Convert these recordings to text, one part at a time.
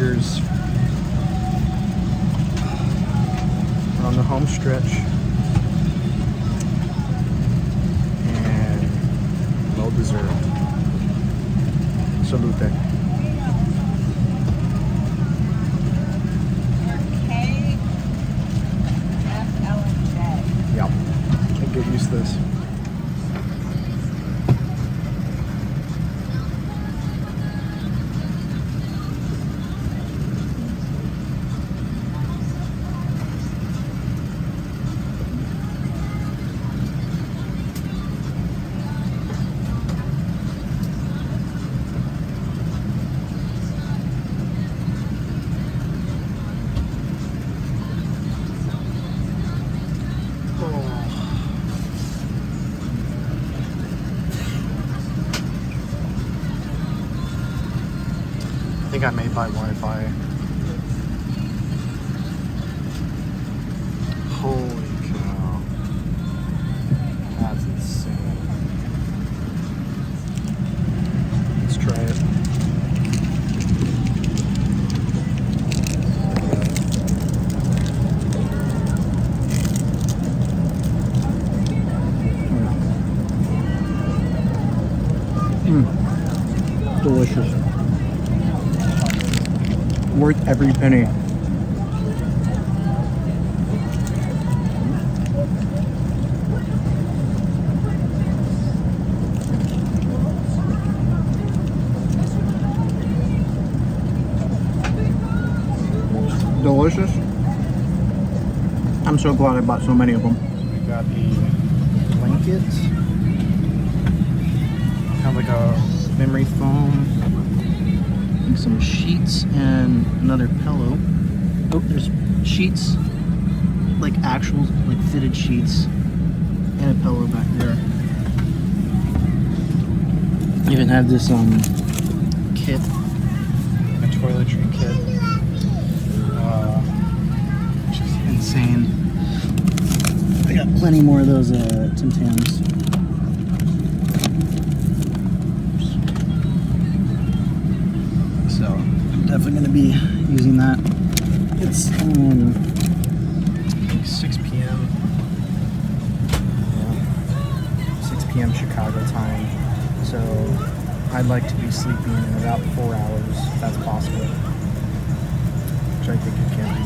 kilometers on the home stretch. And well deserved. Salute. Yep. Can't get used to this. I think I may buy Wi-Fi. Holy cow. That's insane. Let's try it. Delicious. Worth every penny. Delicious. I'm so glad I bought so many of them. We got a blanket, kind of like a memory foam. Some sheets and another pillow. Oh, there's sheets, like actual, like fitted sheets, and a pillow back there. Even have this kit, a toiletry kit, which is insane. I got plenty more of those Tim Tams. So I'm definitely going to be using that. It's like 6 p.m. Yeah. 6 p.m. Chicago time. So I'd like to be sleeping in about 4 hours, if that's possible. Which I think it can be.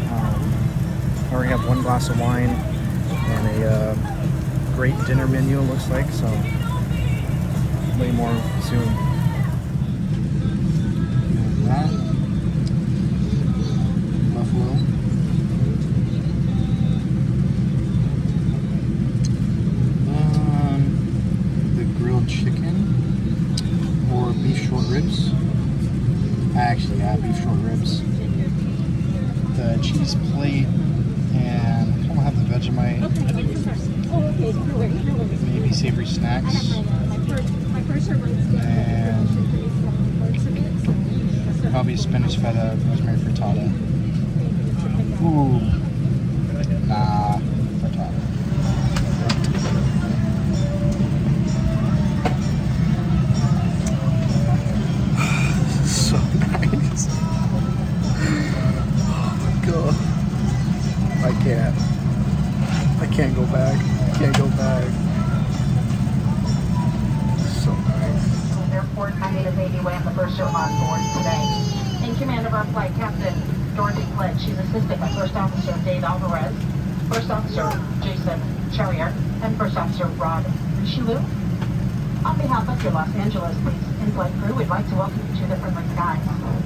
I already have 1 glass of wine and a great dinner menu, it looks like. So way more soon. That buffalo, the grilled chicken or beef short ribs. Actually, yeah, beef short ribs. The cheese plate, and I'll have the Vegemite. Maybe savory snacks. And probably spinach feta, rosemary frittata. Ooh. Nah, frittata. This is so nice. Oh my god. I can't go back. I can't go back. So nice. Airport, my name is Amy Way. I'm the first show on board today. In command of our flight captain, Dorothy Flint. She's assisted by First Officer Dave Alvarez, First Officer Jason Charrier, and First Officer Rod Richelieu. On behalf of your Los Angeles Police in-flight crew, we'd like to welcome you to the friendly skies.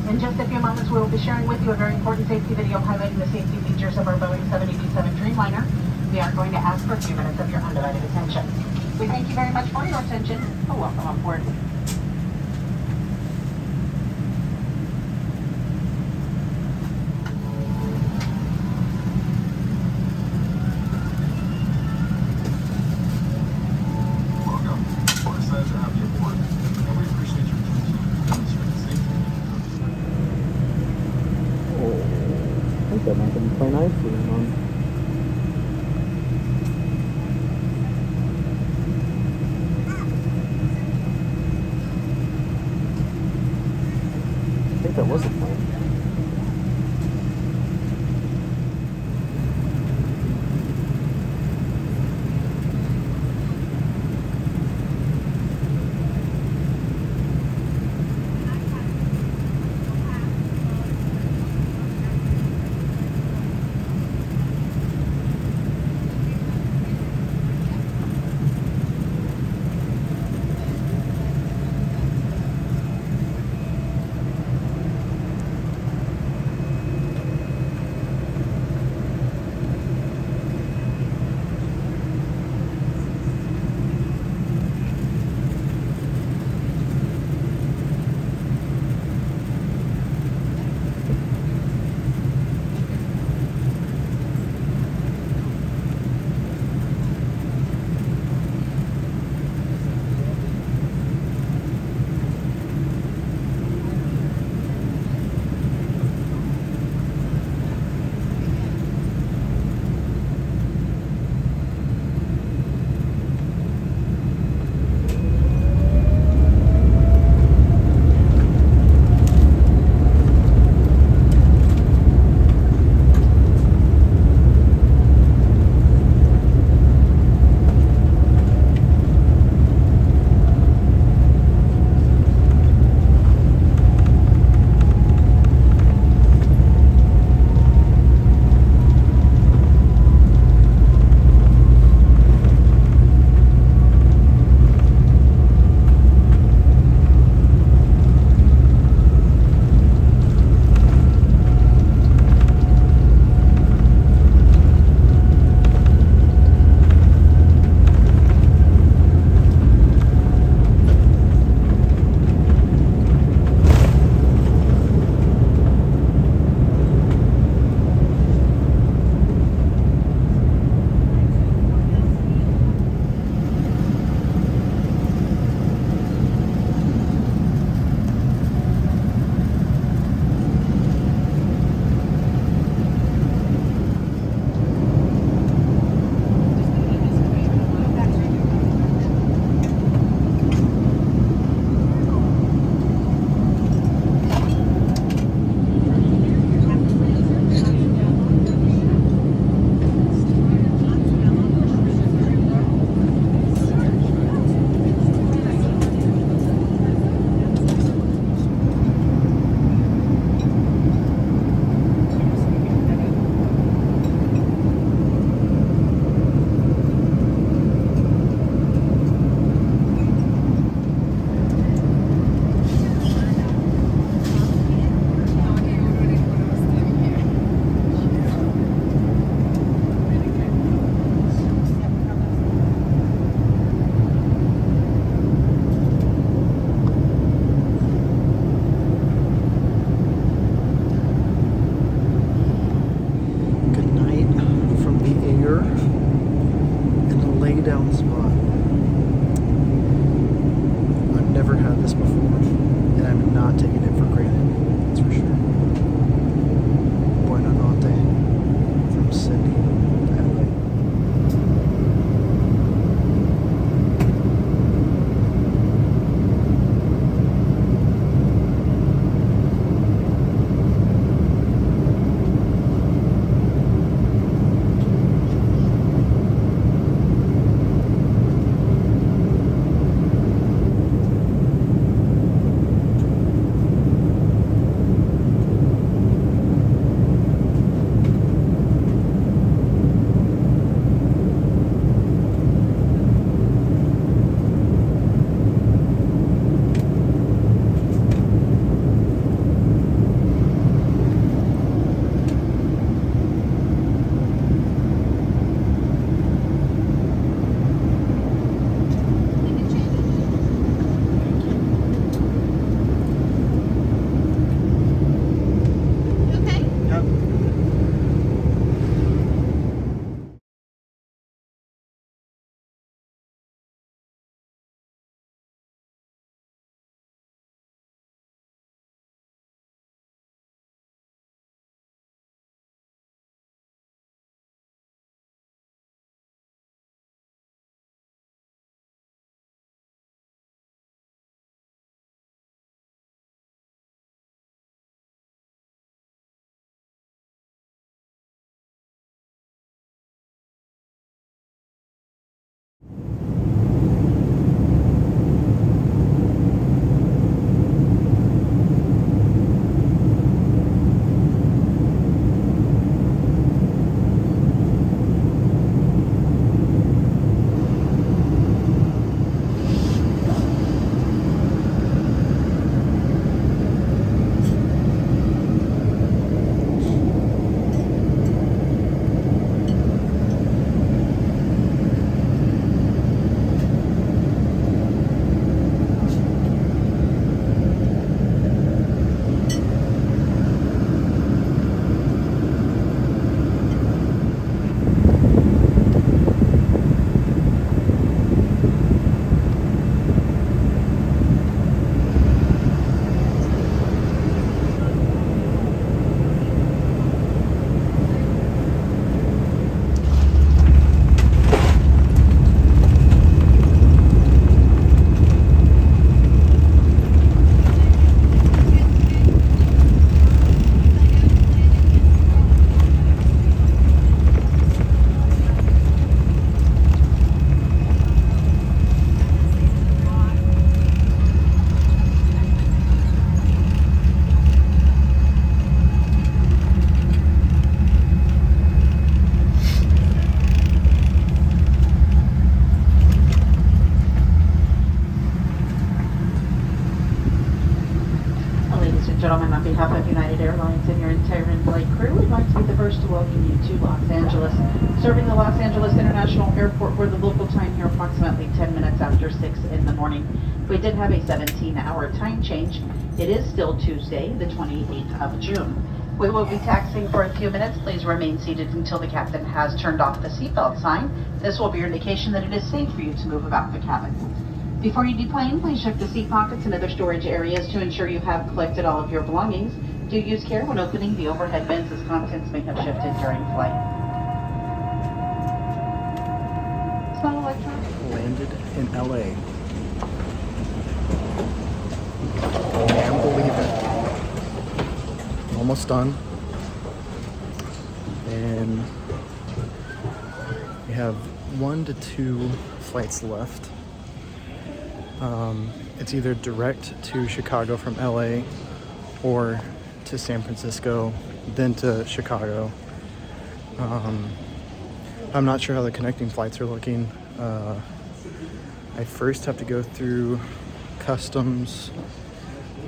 In just a few moments, we will be sharing with you a very important safety video highlighting the safety features of our Boeing 787 Dreamliner. We are going to ask for a few minutes of your undivided attention. We thank you very much for your attention. Welcome on board. That might be quite nice for them. that was the plan. gentlemen, on behalf of United Airlines and your entire in-flight crew, we'd like to be the first to welcome you to Los Angeles. Serving the Los Angeles International Airport for the local time here approximately 10 minutes after 6 in the morning. We did have a 17-hour time change. It is still Tuesday, the 28th of June. We will be taxiing for a few minutes. Please remain seated until the captain has turned off the seatbelt sign. This will be your indication that it is safe for you to move about the cabin. Before you deplane, please check the seat pockets and other storage areas to ensure you have collected all of your belongings. Do use care when opening the overhead bins as contents may have shifted during flight. Small electronic. Landed in LA. Can't believe it. Almost done. And we have 1 to 2 flights left. It's either direct to Chicago from LA or to San Francisco, then to Chicago. I'm not sure how the connecting flights are looking. I first have to go through customs.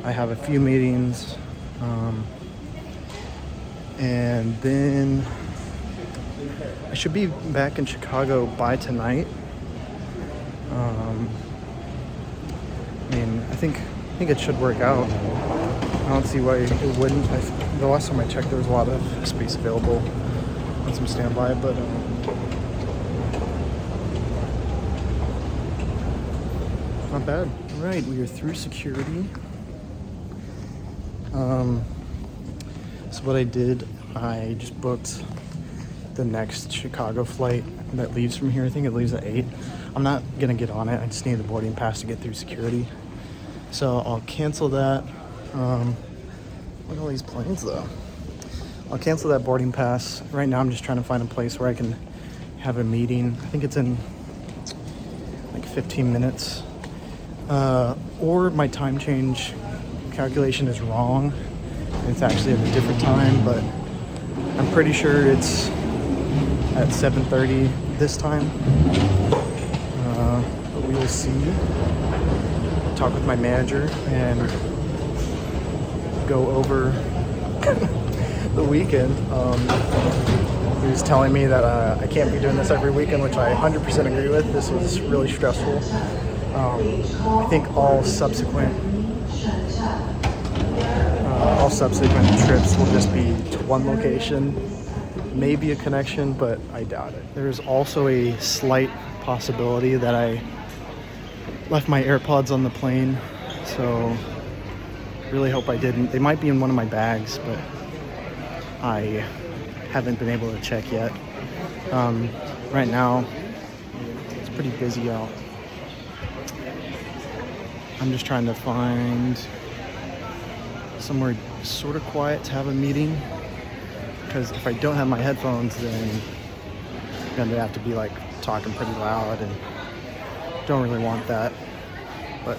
I have a few meetings. And then I should be back in Chicago by tonight. I think it should work out. I don't see why it wouldn't. The last time I checked, there was a lot of space available on some standby, but not bad. All right, we are through security. So what I did, I just booked the next Chicago flight that leaves from here. I think it leaves at 8. I'm not gonna get on it. I just need the boarding pass to get through security. So I'll cancel that. Look at all these planes though. I'll cancel that boarding pass. Right now I'm just trying to find a place where I can have a meeting. I think it's in like 15 minutes. Or my time change calculation is wrong. It's actually at a different time, but I'm pretty sure it's at 7:30 this time. But we will see. Talk with my manager and go over the weekend. He was telling me that I can't be doing this every weekend, which I 100% agree with. This was really stressful. I think all subsequent trips will just be to one location, maybe a connection, but I doubt it. There's also a slight possibility that I left my AirPods on the plane, so really hope I didn't. They might be in one of my bags, but I haven't been able to check yet. Right now, it's pretty busy out. I'm just trying to find somewhere sort of quiet to have a meeting, because if I don't have my headphones, then I'm gonna have to be like talking pretty loud, and don't really want that. But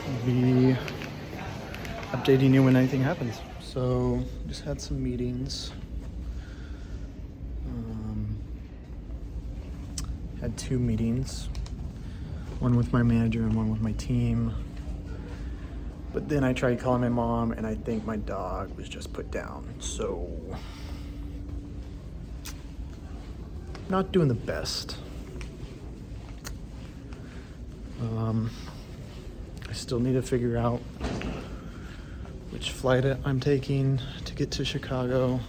I'll be updating you when anything happens. So just had some meetings. Had 2 meetings, one with my manager and one with my team. But then I tried calling my mom, and I think my dog was just put down. So not doing the best. I still need to figure out which flight I'm taking to get to Chicago.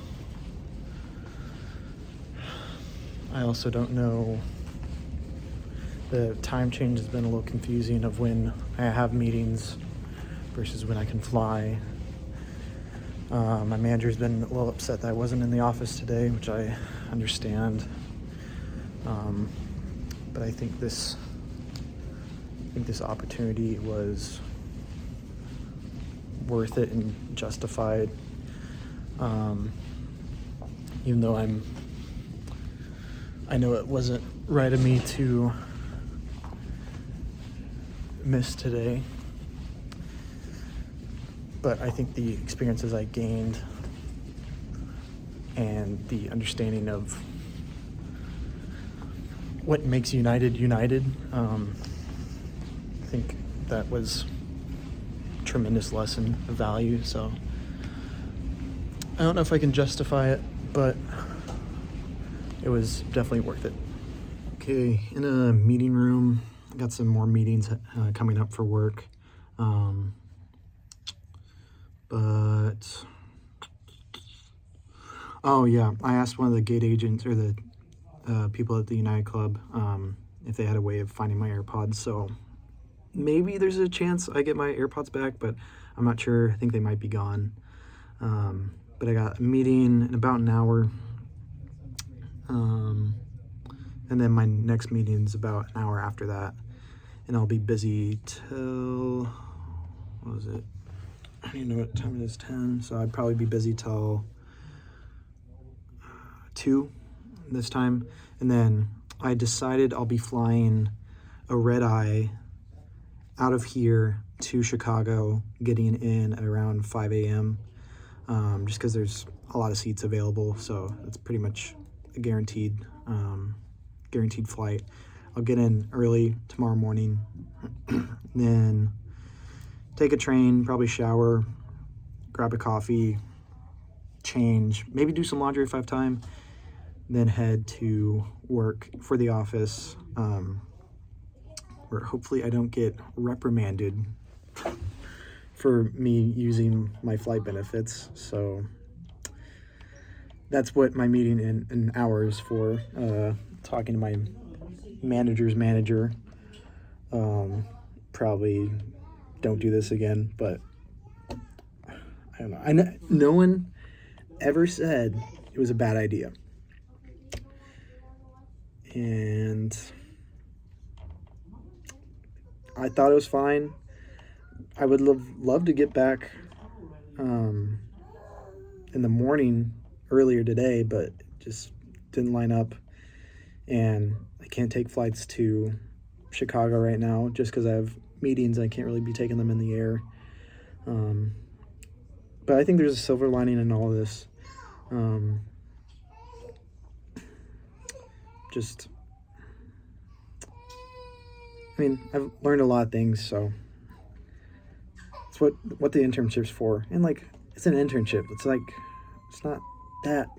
I also don't know. The time change has been a little confusing of when I have meetings versus when I can fly. My manager's been a little upset that I wasn't in the office today, which I understand. But I think this opportunity was worth it and justified. Even though I know it wasn't right of me to miss today, but I think the experiences I gained and the understanding of what makes United, I think that was tremendous lesson of value. So I don't know if I can justify it, but it was definitely worth it. Okay, in a meeting room, I got some more meetings coming up for work. But oh yeah, I asked one of the gate agents or the people at the United Club if they had a way of finding my AirPods. So maybe there's a chance I get my AirPods back, but I'm not sure. I think they might be gone. But I got a meeting in about an hour. And then my next meeting is about an hour after that. And I'll be busy till, what was it? I don't even know what time it is, 10. So I'd probably be busy till 2 this time. And then I decided I'll be flying a red eye out of here to Chicago, getting in at around 5 a.m. Just because there's a lot of seats available. So it's pretty much a guaranteed flight. I'll get in early tomorrow morning, then take a train, probably shower, grab a coffee, change, maybe do some laundry if I have time, then head to work for the office, where hopefully I don't get reprimanded for me using my flight benefits. So that's what my meeting in an hour is for, talking to my manager's manager. Probably don't do this again, but I don't know. No one ever said it was a bad idea. And I thought it was fine. I would love to get back in the morning earlier today, but it just didn't line up. And I can't take flights to Chicago right now just because I have meetings. I can't really be taking them in the air. But I think there's a silver lining in all of this. I've learned a lot of things, so it's what the internship's for. And like, it's an internship. It's not that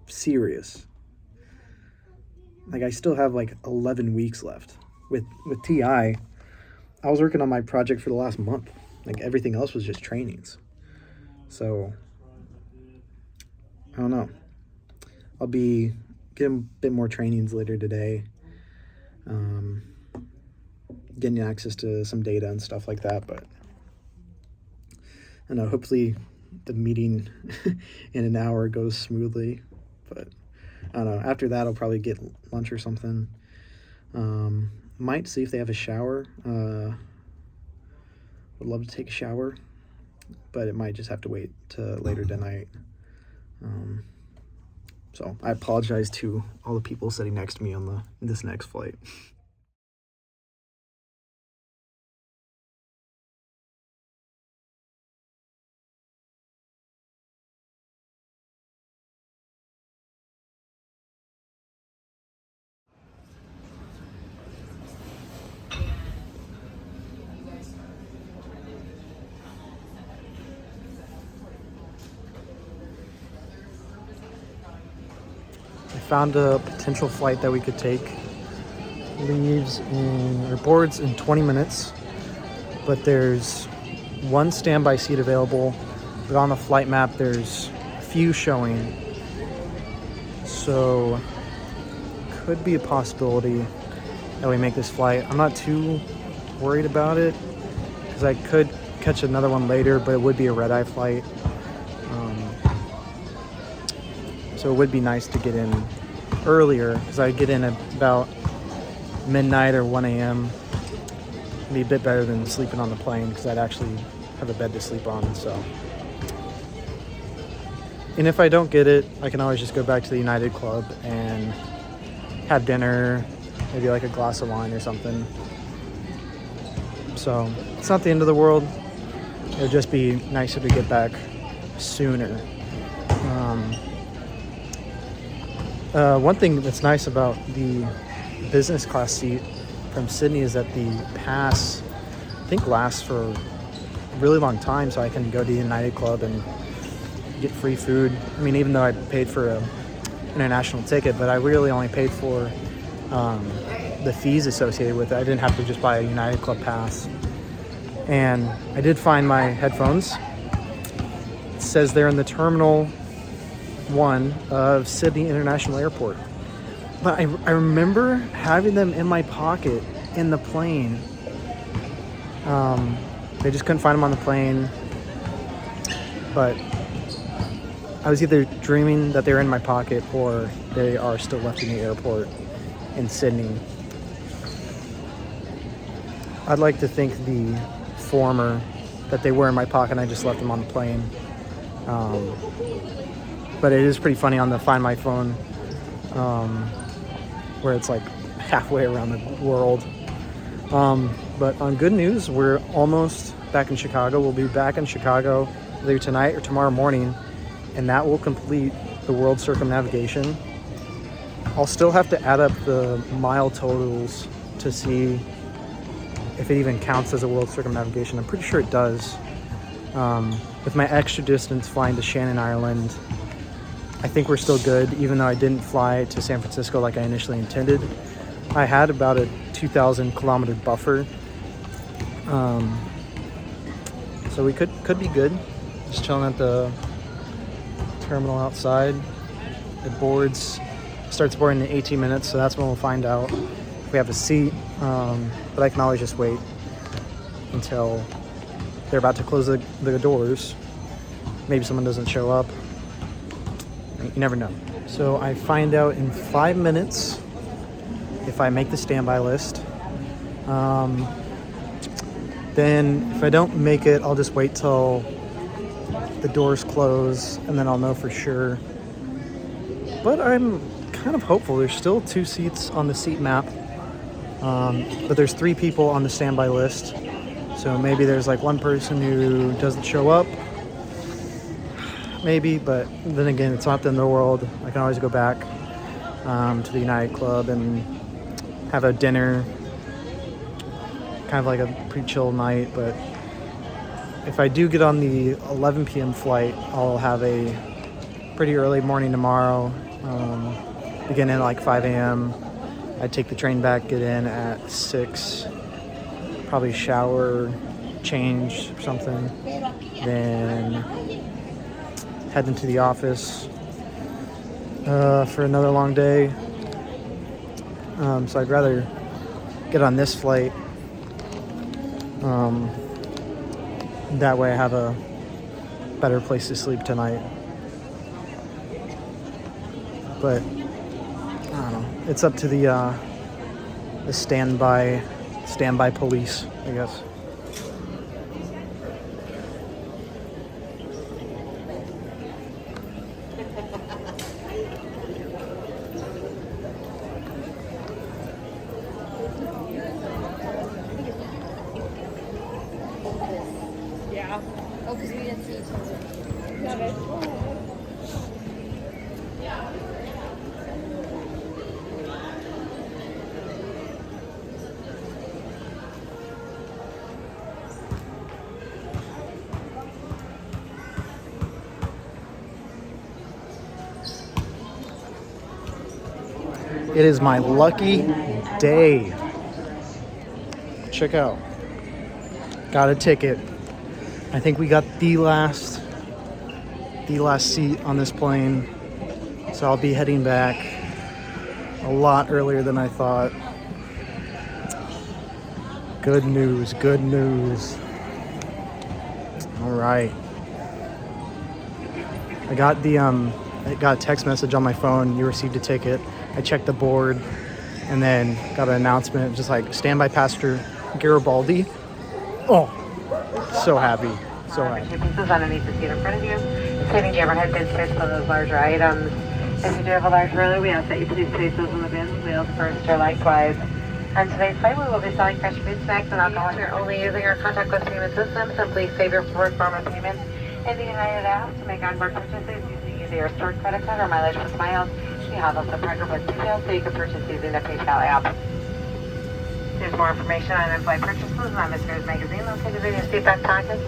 serious. Like, I still have like 11 weeks left. With TI, I was working on my project for the last month. Like, everything else was just trainings. So I don't know. I'll be getting a bit more trainings later today. Getting access to some data and stuff like that, but I don't know, hopefully the meeting in an hour goes smoothly, but I don't know. After that, I'll probably get lunch or something. Might see if they have a shower. Would love to take a shower, but it might just have to wait to later tonight. So I apologize to all the people sitting next to me on this next flight. I found a potential flight that we could take. Boards in 20 minutes, but there's one standby seat available, but on the flight map there's a few showing. So could be a possibility that we make this flight. I'm not too worried about it because I could catch another one later, but it would be a red-eye flight. So it would be nice to get in earlier because I get in at about midnight or 1 a.m. It'd be a bit better than sleeping on the plane because I'd actually have a bed to sleep on. So, and if I don't get it, I can always just go back to the United Club and have dinner, maybe like a glass of wine or something. So it's not the end of the world. It would just be nicer to get back sooner. One thing that's nice about the business class seat from Sydney is that the pass, I think, lasts for really long time so I can go to the United Club and get free food. I mean, even though I paid for a international ticket, but I really only paid for the fees associated with it. I didn't have to just buy a United Club pass. And I did find my headphones. It says they're in the Terminal 1 of Sydney International Airport. But I remember having them in my pocket in the plane. They just couldn't find them on the plane. But I was either dreaming that they were in my pocket or they are still left in the airport in Sydney. I'd like to think the former, that they were in my pocket and I just left them on the plane. But it is pretty funny on the Find My Phone, where it's like halfway around the world. But on good news, we're almost back in Chicago. We'll be back in Chicago either tonight or tomorrow morning, and that will complete the world circumnavigation. I'll still have to add up the mile totals to see if it even counts as a world circumnavigation. I'm pretty sure it does. With my extra distance flying to Shannon, Ireland, I think we're still good, even though I didn't fly to San Francisco like I initially intended. I had about a 2,000 kilometer buffer. So we could be good. Just chilling at the terminal outside. It starts boarding in 18 minutes, so that's when we'll find out if we have a seat. But I can always just wait until they're about to close the doors. Maybe someone doesn't show up. You never know. So I find out in 5 minutes if I make the standby list. Then if I don't make it, I'll just wait till the doors close and then I'll know for sure. But I'm kind of hopeful. There's still 2 seats on the seat map. But there's 3 people on the standby list. So maybe there's like one person who doesn't show up. Maybe, but then again, it's not the end of the world. I can always go back to the United Club and have a dinner. Kind of like a pretty chill night, but if I do get on the 11 p.m. flight, I'll have a pretty early morning tomorrow. Begin at like 5 a.m. I'd take the train back, get in at 6, probably shower, change or something, then head into the office for another long day. So I'd rather get on this flight. That way I have a better place to sleep tonight. But I don't know. It's up to the standby police, I guess. Yeah. Oh, because we didn't see each other. Got it. It is my lucky day. Check out. Got a ticket. I think we got the last seat on this plane. So I'll be heading back a lot earlier than I thought. Good news, good news. All right. I got a text message on my phone. You received a ticket. I checked the board and then got an announcement just like standby passenger Garibaldi. Oh, so happy. So happy. Two pieces underneath the seat in front of you. Saving the overhead bin space for those larger items. If you do have a large trailer, we ask that you please place those in the bins, wheels first or likewise. On today's flight, we will be selling fresh food, snacks, and alcohol. We're only using our contactless payment system, so please save your preferred form of payment in the United app to make onboard purchases using either your stored credit card or mileage plus miles. We have also partnered with details so you can purchase using the PayPal app. There's more information on in-flight purchases on Miss Magazine located in your seatback pockets.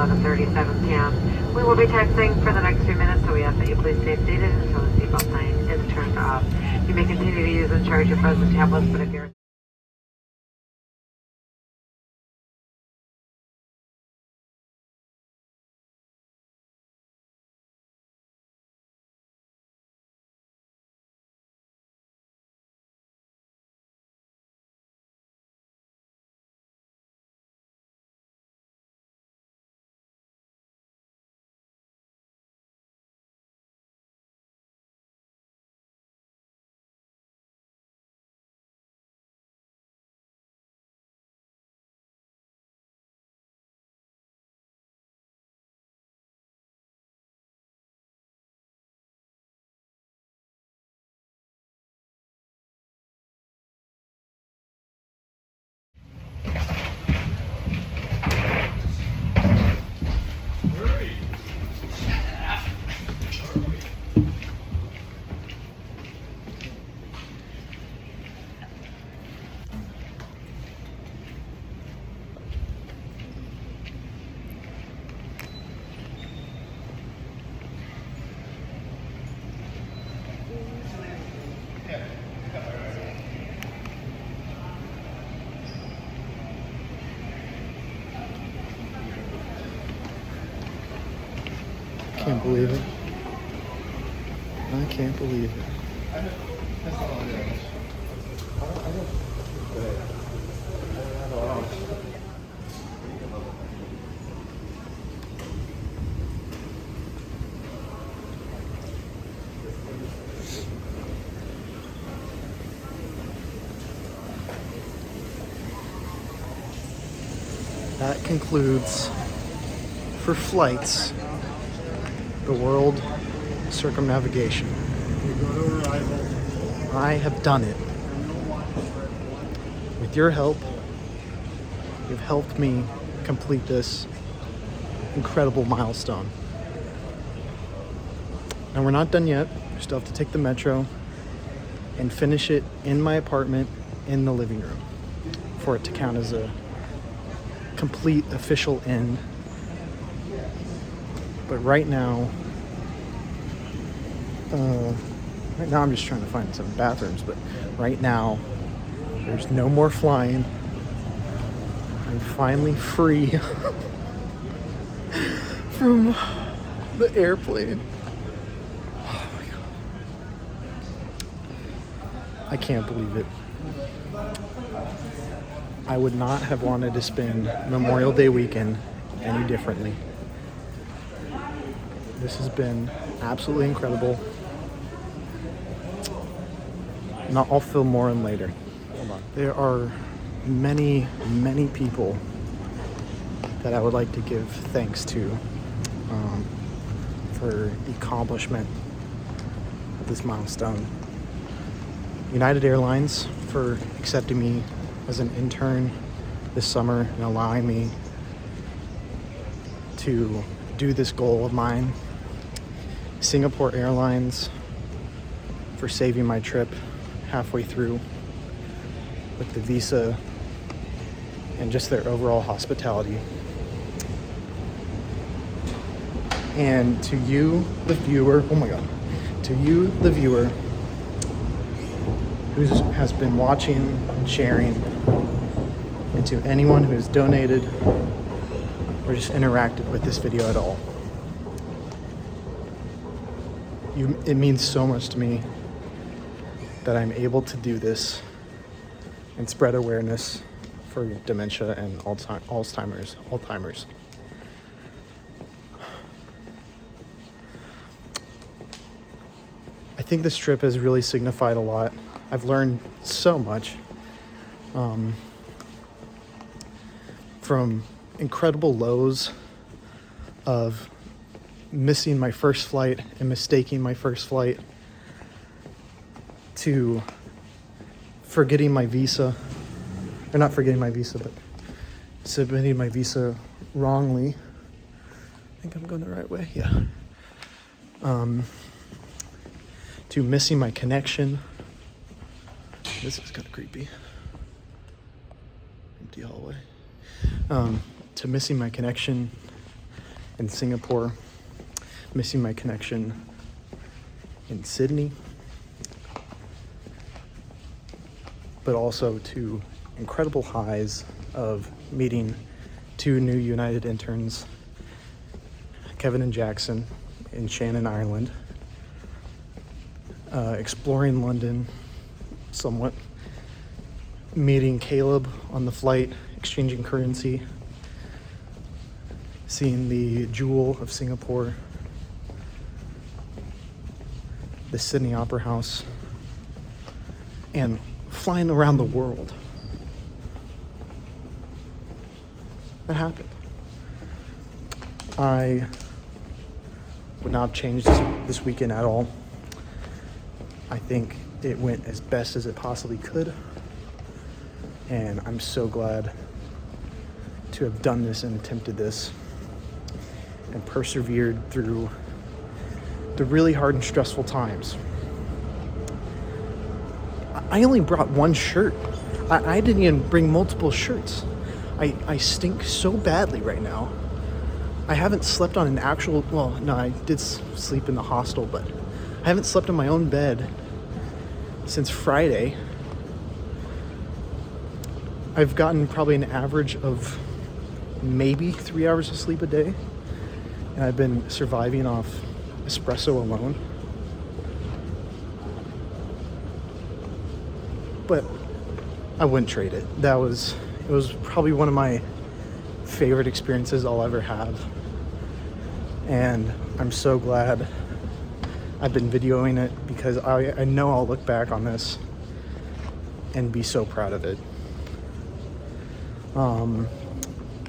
11:37 p.m. We will be taxiing for the next few minutes, so we ask that you please stay seated until the seatbelt sign is turned off. You may continue to use and charge your phones and tablets, but if you're Can't believe it. I can't believe it. That concludes for flights the world circumnavigation. I have done it. With your help, you've helped me complete this incredible milestone. And we're not done yet. We still have to take the metro and finish it in my apartment in the living room for it to count as a complete official end. But right now I'm just trying to find some bathrooms, but right now there's no more flying. I'm finally free from the airplane. Oh my God. I can't believe it. I would not have wanted to spend Memorial Day weekend any differently. This has been absolutely incredible. And I'll fill more in later. Hold on. There are many, many people that I would like to give thanks to for the accomplishment of this milestone. United Airlines for accepting me as an intern this summer and allowing me to do this goal of mine. Singapore Airlines for saving my trip halfway through with the visa and just their overall hospitality. And to you, the viewer, oh my God, to you, the viewer, who has been watching and sharing, and to anyone who has donated or just interacted with this video at all. It means so much to me that I'm able to do this and spread awareness for dementia and Alzheimer's. I think this trip has really signified a lot. I've learned so much from incredible lows of missing my first flight and mistaking my first flight to forgetting my visa, or not forgetting my visa, but submitting my visa wrongly. I think I'm going the right way, yeah. To missing my connection. This is kind of creepy. Empty hallway. To missing my connection in Singapore, missing my connection in Sydney, but also to incredible highs of meeting 2 new United interns, Kevin and Jackson, in Shannon, Ireland, exploring London somewhat, meeting Caleb on the flight, exchanging currency, seeing the Jewel of Singapore, the Sydney Opera House, and flying around the world. That happened. I would not have changed this weekend at all. I think it went as best as it possibly could. And I'm so glad to have done this and attempted this and persevered through the really hard and stressful times. I only brought one shirt. I didn't even bring multiple shirts. I stink so badly right now. I haven't slept on an actual, well, no, I did sleep in the hostel, but I haven't slept in my own bed since Friday. I've gotten probably an average of maybe 3 hours of sleep a day, and I've been surviving off espresso alone. But I wouldn't trade it. It was probably one of my favorite experiences I'll ever have. And I'm so glad I've been videoing it, because I know I'll look back on this and be so proud of it.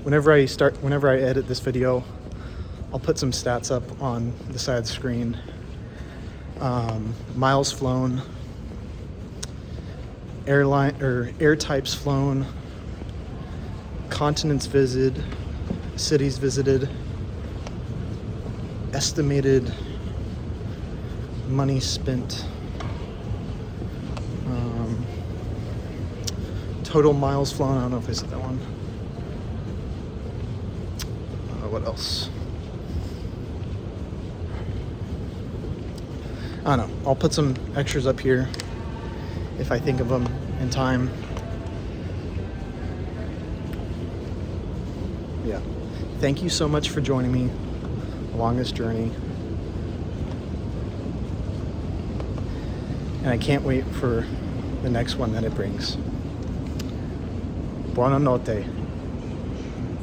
Whenever I edit this video, I'll put some stats up on the side of the screen. Miles flown, air types flown, continents visited, cities visited, estimated money spent, total miles flown. I don't know if I said that one. What else? I don't know. I'll put some extras up here if I think of them in time. Yeah. Thank you so much for joining me along this journey. And I can't wait for the next one that it brings. Buona notte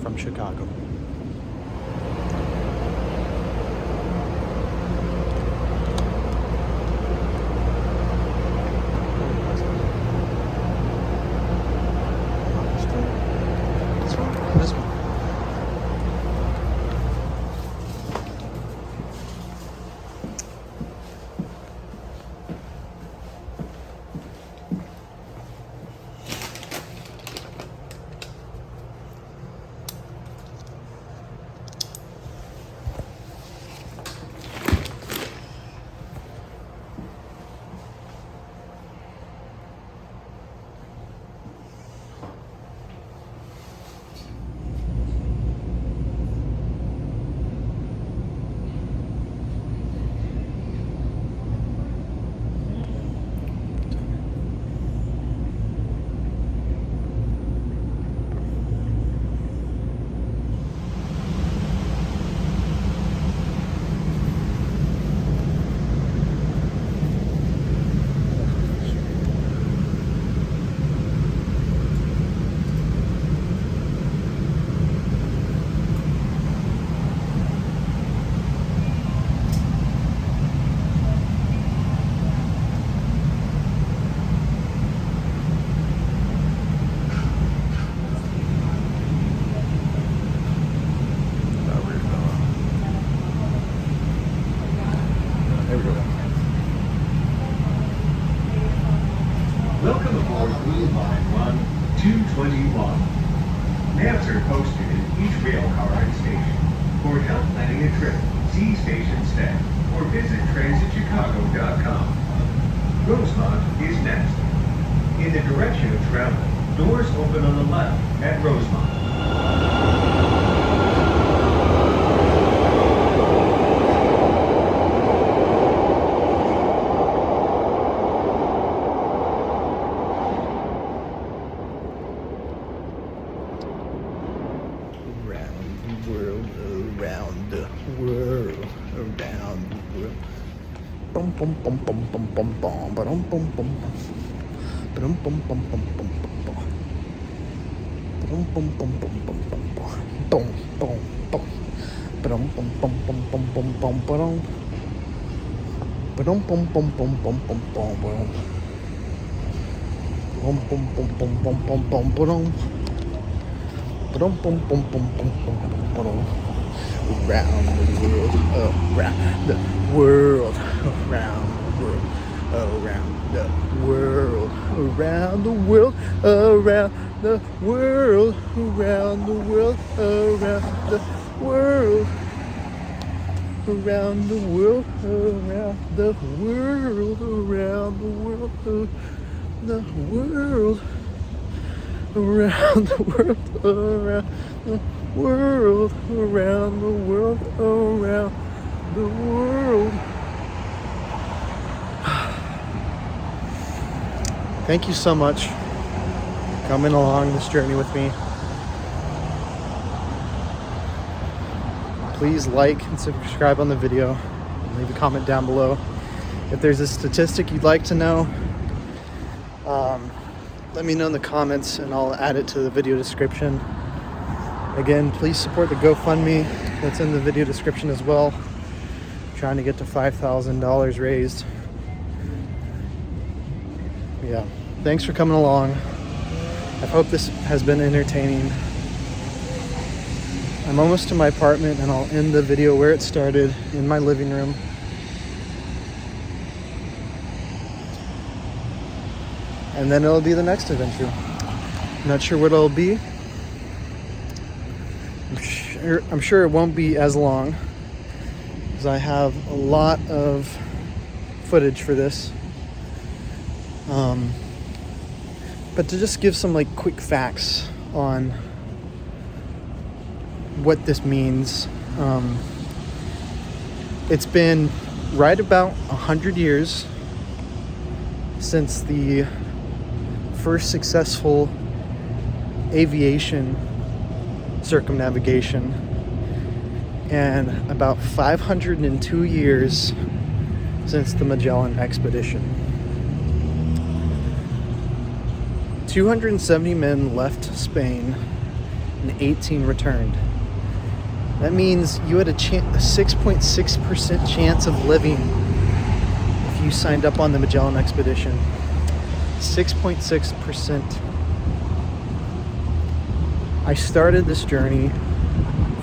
from Chicago. This one. Welcome aboard Blue Line Run 221. Maps are posted in each rail car and station. For help planning a trip, see station staff or visit transitchicago.com. Rosemont is next. In the direction of travel, doors open on the left at Rosemont. around the world. Bum bum bum bum bum bum bum bum bum bum bum bum bum bum bum bum bum. Bum bum bum bum bum bum bum. Bum bum bum. Bum bum bum bum bum bum bum bum. Bum bum bum bum bum bum bum bum. Bum bum bum bum bum bum bum bum. Bum bum bum bum bum bum bum bum. Around the world, around the world, around the world, around the world, around the world, around the world, around the world, around the world, around the world, around the world, the world, around the world, around the world, around the world, around the world. Thank you so much for coming along this journey with me. Please like and subscribe on the video and leave a comment down below. If there's a statistic you'd like to know, let me know in the comments and I'll add it to the video description. Again, please support the GoFundMe that's in the video description as well. I'm trying to get to $5,000 raised. Yeah, thanks for coming along. I hope this has been entertaining. I'm almost to my apartment and I'll end the video where it started, in my living room. And then it'll be the next adventure. Not sure what it'll be. I'm sure it won't be as long, because I have a lot of footage for this. But to just give some like quick facts on what this means. It's been right about 100 years since the first successful aviation circumnavigation, and about 502 years since the Magellan expedition. 270 men left Spain and 18 returned. That means you had a 6.6% chance of living if you signed up on the Magellan expedition. 6.6%. I started this journey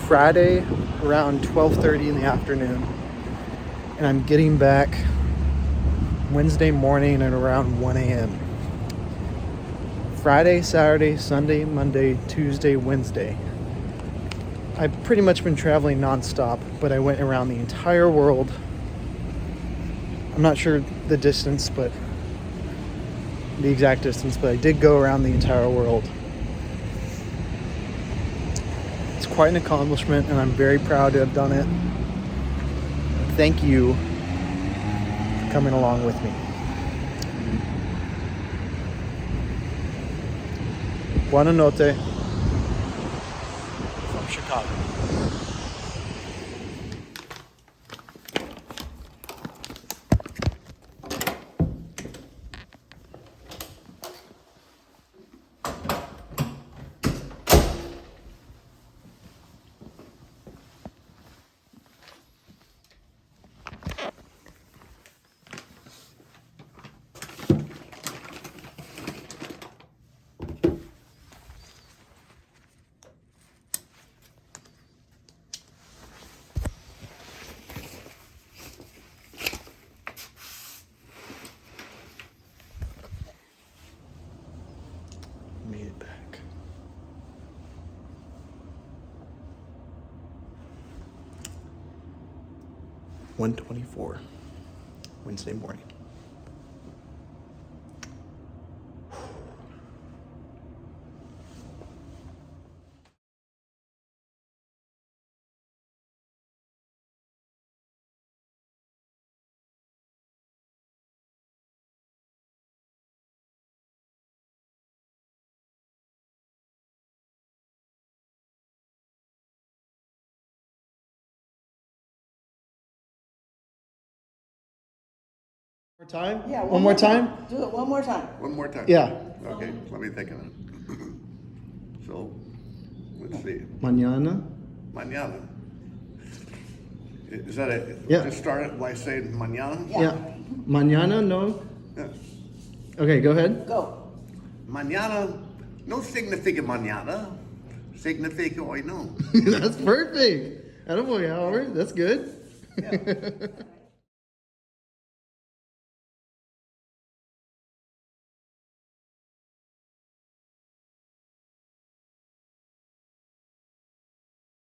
Friday around 12:30 in the afternoon, and I'm getting back Wednesday morning at around 1 a.m. Friday, Saturday, Sunday, Monday, Tuesday, Wednesday. I've pretty much been traveling nonstop, but I went around the entire world. I'm not sure the distance, but the exact distance, but I did go around the entire world. It's quite an accomplishment, and I'm very proud to have done it. Thank you for coming along with me. Buona notte from Chicago. Made it back. $1:24 Wednesday morning. Time? Yeah. One more time? Do it one more time. One more time. Yeah. Okay, let me think of it. So, let's see. Mañana. Mañana. Is that it? Yeah. Just start it by saying mañana? Yeah. Mañana, no? Yeah. Okay, go ahead. Go. Mañana no significa mañana. Significa hoy no. That's perfect. Attaboy, Howard. That's good. Yeah.